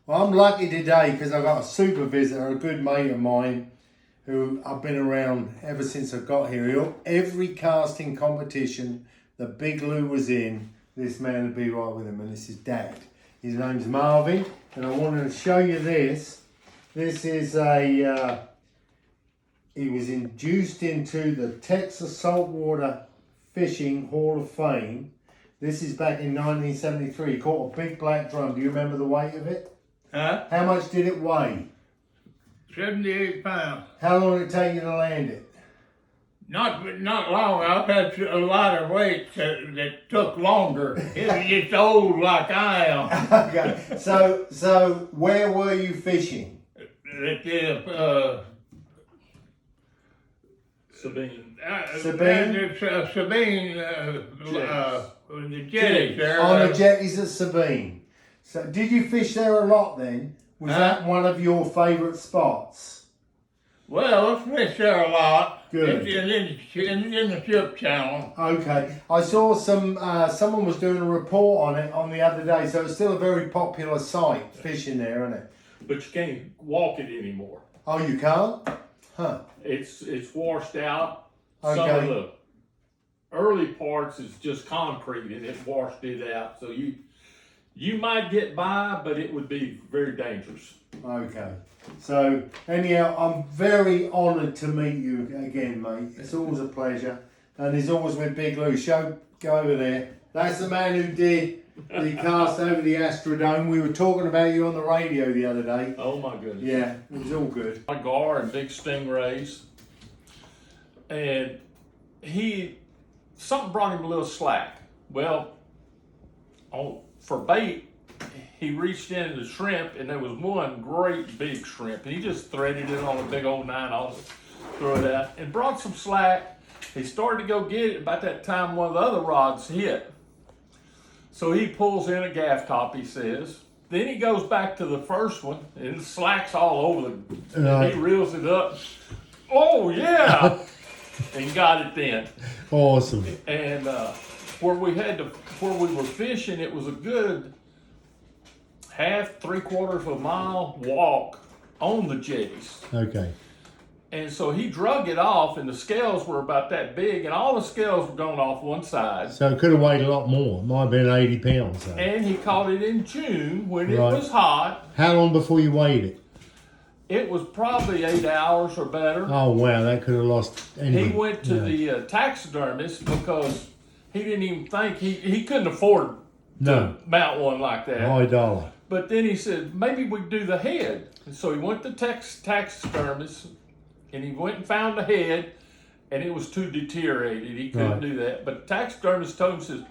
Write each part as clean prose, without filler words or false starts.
Well, I'm lucky today because I've got a super visitor, a good mate of mine, who I've been around ever since I got here. Every casting competition that Big Lou was in, this man would be right with him, and this is Dad. His name's Marvin, and I wanted to show you this. This is he was induced into the Texas Saltwater Fishing Hall of Fame. This is back in 1973. He caught a big black drum. Do you remember the weight of it? Huh? How much did it weigh? 78 pounds. How long did it take you to land it? Not long. I've had a lot of weights that took longer. It was just old like I am. Okay. So where were you fishing? Sabine. Sabine? Sabine, the jetties there. On the jetties at Sabine. So did you fish there a lot then? Was that one of your favourite spots? Well, I fished there a lot. Good. It's in the ship channel. Okay. I saw someone was doing a report on it on the other day, so it's still a very popular site, fishing there, isn't it? But you can't walk it anymore. Oh, you can't? Huh. It's washed out. Okay. Some of the early parts is just concrete and it washed it out. So you might get by, but it would be very dangerous. Okay. So, anyhow, I'm very honoured to meet you again, mate. It's always a pleasure. And as always with Big Lou, go over there. That's the man who did the cast over the Astrodome. We were talking about you on the radio the other day. Oh my goodness. Yeah, it was all good. My gar and big stingrays. And something brought him a little slack. Well, for bait, he reached in the shrimp, and there was one great big shrimp. And he just threaded it on a big old 9-aught, threw it out, and brought some slack. He started to go get it. About that time, one of the other rods hit. So he pulls in a gaff top, he says. Then he goes back to the first one, and the slack's all over he reels it up. Oh, yeah! And got it then. Awesome. And where we were fishing, it was a good half, 3/4 of a mile walk on the jetties. Okay. And so he drug it off, and the scales were about that big, and all the scales were going off one side. So it could have weighed a lot more. It might have been 80 pounds. So. And he caught it in June when it was hot. How long before you weighed it? It was probably 8 hours or better. Oh, wow. That could have lost anything. He went to the taxidermist because he didn't even think, he couldn't afford to mount one like that. High dollar. But then he said, maybe we do the head. And so he went to taxidermist, and he went and found the head, and it was too deteriorated. He couldn't do that. But the taxidermist told him, says,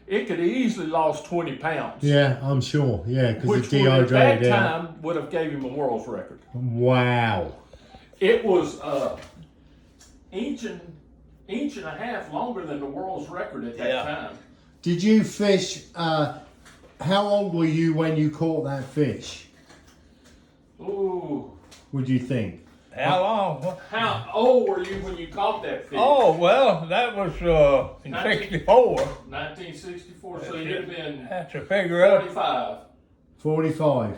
it could easily lost 20 pounds. Yeah, I'm sure. Yeah, because which it's dehydrated. at that time would have gave him a world's record. Wow. It was inch and a half longer than the world's record at that time. Did you fish, how old were you when you caught that fish? Ooh. Would you think? How long? How old were you when you caught that fish? Oh, well, that was in 64. 1964, so you'd have been That's to figure out. 45. 45.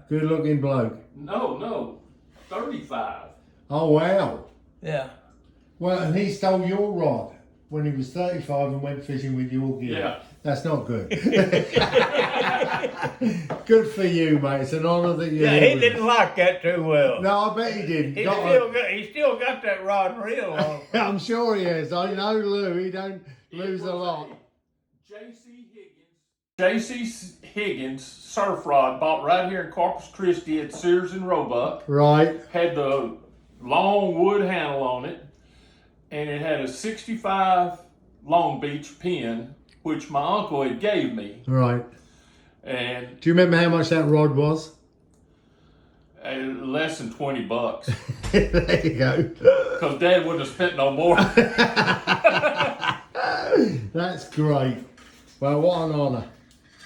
Good looking bloke. No, 35. Oh, wow. Yeah. Well, and he stole your rod when he was 35 and went fishing with your gear. Yeah. That's not good. Good for you, mate. It's an honour that you. Yeah, he didn't like that too well. No, I bet he didn't. He still got that rod and reel on. I'm sure he is. I know Lou. He don't lose a lot. J.C. Higgins surf rod bought right here in Corpus Christi at Sears and Roebuck. Right. Had the long wood handle on it, and it had a 65 Long Beach pin, which my uncle had gave me. Right. And do you remember how much that rod was? Less than $20. There you go. Because Dad wouldn't have spent no more. That's great. Well, what an honour.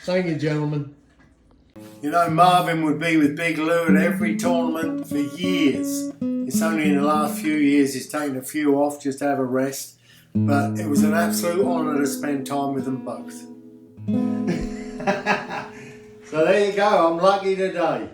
Thank you, gentlemen. You know, Marvin would be with Big Lou at every tournament for years. It's only in the last few years he's taken a few off just to have a rest. But it was an absolute honour to spend time with them both. So So there you go. I'm lucky today.